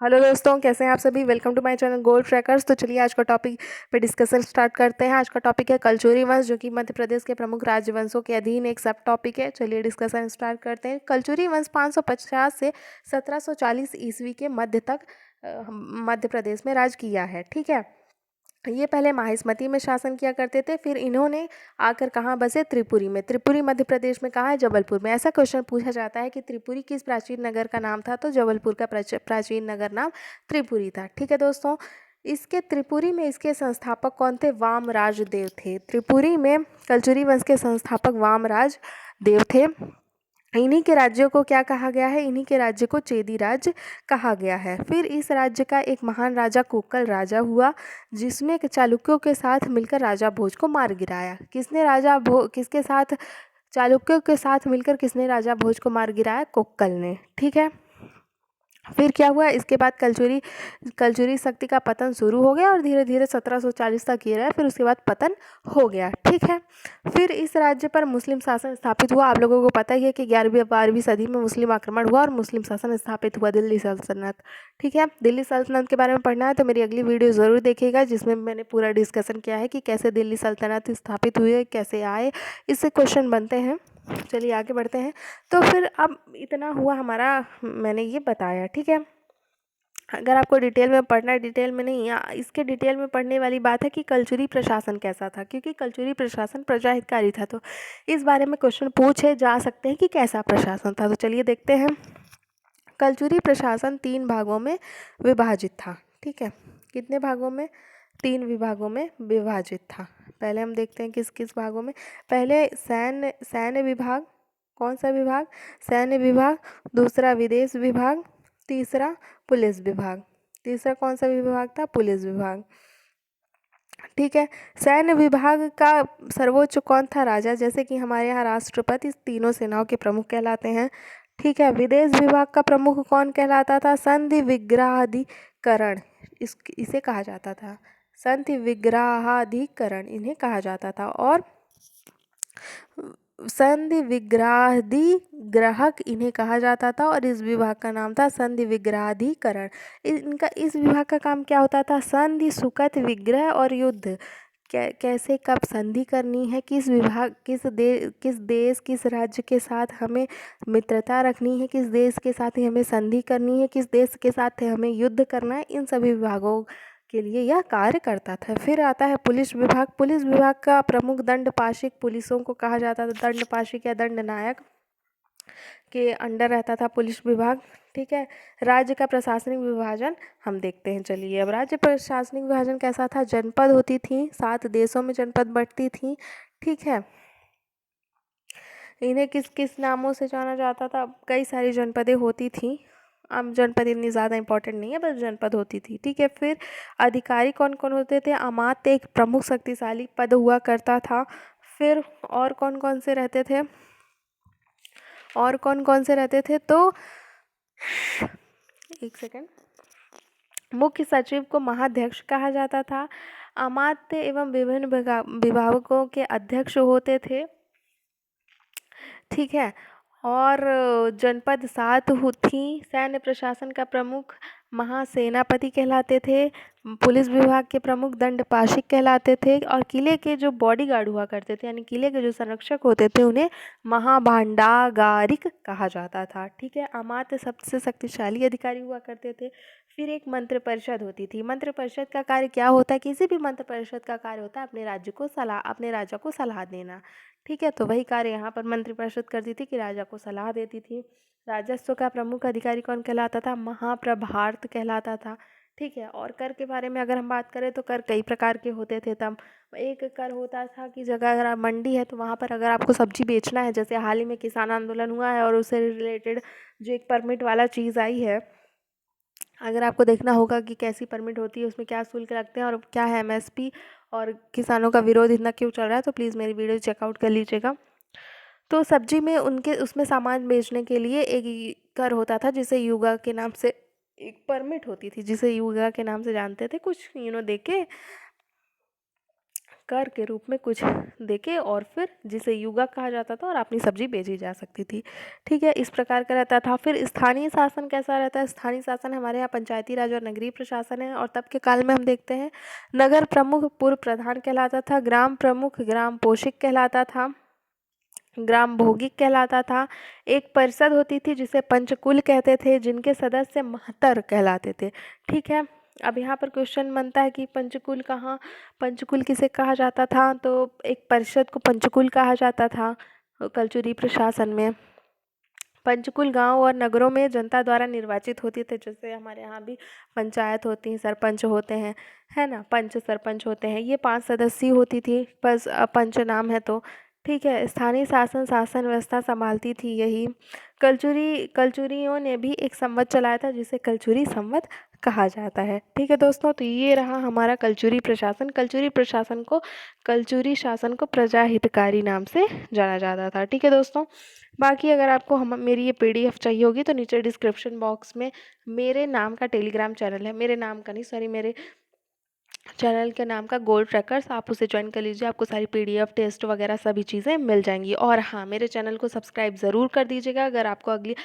Hello दोस्तों, कैसे हैं आप सभी। Welcome to my channel gold trackers. तो चलिए आज का टॉपिक पे डिस्कशन स्टार्ट करते हैं। आज का टॉपिक है कलचुरी वंश, जो कि मध्य प्रदेश के प्रमुख राजवंशों के अधीन एक सब टॉपिक है। चलिए डिस्कशन स्टार्ट करते हैं। कलचुरी वंश 550 से 1740 ईस्वी के मध्य तक मध्य प्रदेश में राज किया है। ठीक है, ये पहले माहिष्मती में शासन किया करते थे। फिर इन्होंने आकर कहाँ बसे, त्रिपुरी में। त्रिपुरी मध्य प्रदेश में कहाँ है, जबलपुर में। ऐसा क्वेश्चन पूछा जाता है कि त्रिपुरी किस प्राचीन नगर का नाम था, तो जबलपुर का प्राचीन नगर नाम त्रिपुरी था। ठीक है दोस्तों, इसके त्रिपुरी में इसके संस्थापक कौन थे, वामराज देव थे। त्रिपुरी में कलचुरी वंश के संस्थापक वामराज देव थे। इन्हीं के राज्यों को क्या कहा गया है, इन्हीं के राज्य को चेदी राज्य कहा गया है। फिर इस राज्य का एक महान राजा कोक्कल राजा हुआ, जिसने चालुक्यों के साथ मिलकर राजा भोज को मार गिराया। किसके साथ, चालुक्यों के साथ मिलकर किसने राजा भोज को मार गिराया, कोक्कल ने। ठीक है, फिर क्या हुआ, इसके बाद कलचुरी शक्ति का पतन शुरू हो गया और धीरे धीरे 1740 तक ये रहा, फिर उसके बाद पतन हो गया। ठीक है, फिर इस राज्य पर मुस्लिम शासन स्थापित हुआ। आप लोगों को पता ही है कि 11वीं 12वीं सदी में मुस्लिम आक्रमण हुआ और मुस्लिम शासन स्थापित हुआ, दिल्ली सल्तनत। ठीक है, दिल्ली सल्तनत के बारे में पढ़ना है तो मेरी अगली वीडियो ज़रूर देखिएगा, जिसमें मैंने पूरा डिस्कशन किया है कि कैसे दिल्ली सल्तनत स्थापित हुई, कैसे आए, इससे क्वेश्चन बनते हैं। चलिए आगे बढ़ते हैं। तो फिर अब इतना हुआ हमारा, मैंने ये बताया। ठीक है, अगर आपको डिटेल में पढ़ना है, डिटेल में नहीं, इसके डिटेल में पढ़ने वाली बात है कि कलचुरी प्रशासन कैसा था, क्योंकि कलचुरी प्रशासन प्रजाहितकारी था। तो इस बारे में क्वेश्चन पूछे जा सकते हैं कि कैसा प्रशासन था। तो चलिए देखते हैं। कलचुरी प्रशासन 3 भागों में विभाजित था। ठीक है, कितने भागों में, 3 विभागों में विभाजित था। पहले हम देखते हैं किस किस भागों में। पहले सैन्य विभाग, कौन सा विभाग, सैन्य विभाग। दूसरा विदेश विभाग। तीसरा पुलिस विभाग। तीसरा कौन सा विभाग था, पुलिस विभाग। ठीक है, सैन्य विभाग का सर्वोच्च कौन था, राजा। जैसे कि हमारे यहाँ राष्ट्रपति तीनों सेनाओं के प्रमुख कहलाते हैं। ठीक है, विदेश विभाग का प्रमुख कौन कहलाता था, संधि विग्रहाधिकरण, इसे कहा जाता था। संधि विग्रहाधिकरण इन्हें कहा जाता था। और संधि विग्रहाधिग्रहक इन्हें कहा जाता था। और इस विभाग का नाम था संधि विग्रहाधिकरण। इनका इस विभाग का काम क्या होता था, संधि सुकत विग्रह और युद्ध, कैसे कब संधि करनी है, किस देश किस राज्य के साथ हमें मित्रता रखनी है, किस देश के साथ ही हमें संधि करनी है, किस देश के साथ हमें युद्ध करना है, इन सभी विभागों के लिए यह कार्य करता था। फिर आता है पुलिस विभाग। पुलिस विभाग का प्रमुख दंडपाशिक, पुलिसों को कहा जाता था दंडपाशिक या दंडनायक के अंडर रहता था पुलिस विभाग। ठीक है, राज्य का प्रशासनिक विभाजन हम देखते हैं। चलिए, अब राज्य प्रशासनिक विभाजन कैसा था, जनपद होती थी, 7 देशों में जनपद बंटती थी। ठीक है, इन्हें किस किस नामों से जाना जाता था, कई सारी जनपदें होती थी। अब जनपद इतनी ज़्यादा इंपॉर्टेंट नहीं है, बस जनपद होती थी। ठीक है, फिर अधिकारी कौन कौन होते थे, अमात्य एक प्रमुख शक्तिशाली पद हुआ करता था। फिर और कौन कौन से रहते थे, और कौन कौन से रहते थे, तो एक सेकेंड, मुख्य सचिव को महाध्यक्ष कहा जाता था। अमात्य एवं विभिन्न विभागों के अध्यक्ष होते थे। ठीक है, और जनपद 7 थी। सैन्य प्रशासन का प्रमुख महासेनापति कहलाते थे। पुलिस विभाग के प्रमुख दंडपाशिक कहलाते थे। और किले के जो बॉडीगार्ड हुआ करते थे, यानी किले के जो संरक्षक होते थे, उन्हें महाभांडागारिक कहा जाता था। ठीक है, अमात्य सबसे शक्तिशाली अधिकारी हुआ करते थे। फिर एक मंत्रिपरिषद होती थी। मंत्रिपरिषद का कार्य क्या होता है, किसी भी मंत्रिपरिषद का कार्य होता है अपने राजा को सलाह देना। ठीक है, तो वही कार्य यहाँ पर मंत्रिपरिषद करती थी कि राजा को सलाह देती थी। राजस्व का प्रमुख अधिकारी कौन कहलाता था, महाप्रभार्त कहलाता था। ठीक है, और कर के बारे में अगर हम बात करें तो कर कई प्रकार के होते थे तब। एक कर होता था कि जगह अगर आप मंडी है तो वहाँ पर अगर आपको सब्जी बेचना है, जैसे हाल ही में किसान आंदोलन हुआ है और उससे रिलेटेड जो एक परमिट वाला चीज़ आई है, अगर आपको देखना होगा कि कैसी परमिट होती है, उसमें क्या शुल्क लगते हैं और क्या है एमएसपी, और किसानों का विरोध इतना क्यों चल रहा है, तो प्लीज़ मेरी वीडियो चेकआउट कर लीजिएगा। तो सब्जी में उनके उसमें सामान बेचने के लिए एक कर होता था, जिसे युगा के नाम से एक परमिट होती थी, जिसे युगा के नाम से जानते थे, कुछ देके कर के रूप में कुछ देके और फिर जिसे युगा कहा जाता था और अपनी सब्जी बेची जा सकती थी। ठीक है, इस प्रकार का रहता था। फिर स्थानीय शासन कैसा रहता है? स्थानीय शासन हमारे यहाँ पंचायती राज और नगरीय प्रशासन है। और तब के काल में हम देखते हैं नगर प्रमुख पूर्व प्रधान कहलाता था, ग्राम प्रमुख ग्राम पोषक कहलाता था, ग्राम भोगिक कहलाता था। एक परिषद होती थी जिसे पंचकुल कहते थे, जिनके सदस्य महतर कहलाते थे। ठीक है, अब यहाँ पर क्वेश्चन बनता है कि पंचकुल कहाँ, पंचकुल किसे कहा जाता था? तो एक परिषद को पंचकुल कहा जाता था कलचुरी प्रशासन में। पंचकुल गांव और नगरों में जनता द्वारा निर्वाचित होती थे, जैसे हमारे यहाँ भी पंचायत होती है, सरपंच होते हैं, है ना, पंच सरपंच होते हैं। ये 5 सदस्यीय होती थी, बस पंच नाम है तो। ठीक है, स्थानीय शासन शासन व्यवस्था संभालती थी यही। कलचुरियों ने भी एक संवत चलाया था जिसे कलचुरी संवत कहा जाता है। ठीक है दोस्तों, तो ये रहा हमारा कलचुरी प्रशासन। कलचुरी शासन को प्रजा हितकारी नाम से जाना जाता था। ठीक है दोस्तों, बाकी अगर आपको हम मेरी ये पीडीएफ चाहिए होगी तो नीचे डिस्क्रिप्शन बॉक्स में मेरे नाम का टेलीग्राम चैनल है, मेरे नाम का नहीं सॉरी, मेरे चैनल के नाम का गोल्ड ट्रैकर्स, आप उसे ज्वाइन कर लीजिए। आपको सारी पीडीएफ टेस्ट वगैरह सभी चीज़ें मिल जाएंगी। और हाँ, मेरे चैनल को सब्सक्राइब ज़रूर कर दीजिएगा। अगर आपको आगे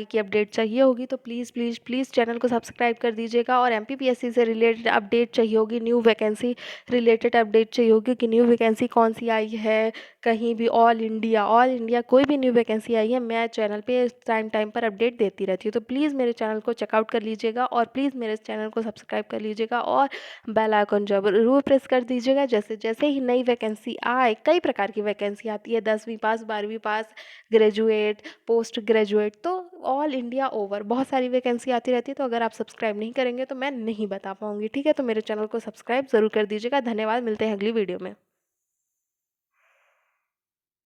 की अपडेट चाहिए होगी तो प्लीज़ प्लीज़ प्लीज़ चैनल को सब्सक्राइब कर दीजिएगा। और एमपीपीएससी से रिलेटेड अपडेट चाहिए होगी, न्यू वैकेंसी रिलेटेड अपडेट चाहिए होगी कि न्यू वैकेंसी कौन सी आई है, कहीं भी ऑल इंडिया कोई भी न्यू वैकेंसी आई है, मैं चैनल पे टाइम पर अपडेट देती रहती हूँ। तो प्लीज़ मेरे चैनल को चेकआउट कर लीजिएगा और प्लीज़ मेरे चैनल को सब्सक्राइब कर लीजिएगा और बेल आइकन ज़रूर प्रेस कर दीजिएगा। जैसे जैसे ही नई वैकेंसी आए, कई प्रकार की वैकेंसी आती है, 10वीं पास, 12वीं पास, ग्रेजुएट, पोस्ट ग्रेजुएट, तो ऑल इंडिया ओवर बहुत सारी वैकेंसी आती रहती है। तो अगर आप सब्सक्राइब नहीं करेंगे तो मैं नहीं बता पाऊँगी। ठीक है, तो मेरे चैनल को सब्सक्राइब ज़रूर कर दीजिएगा। धन्यवाद, मिलते हैं अगली वीडियो में।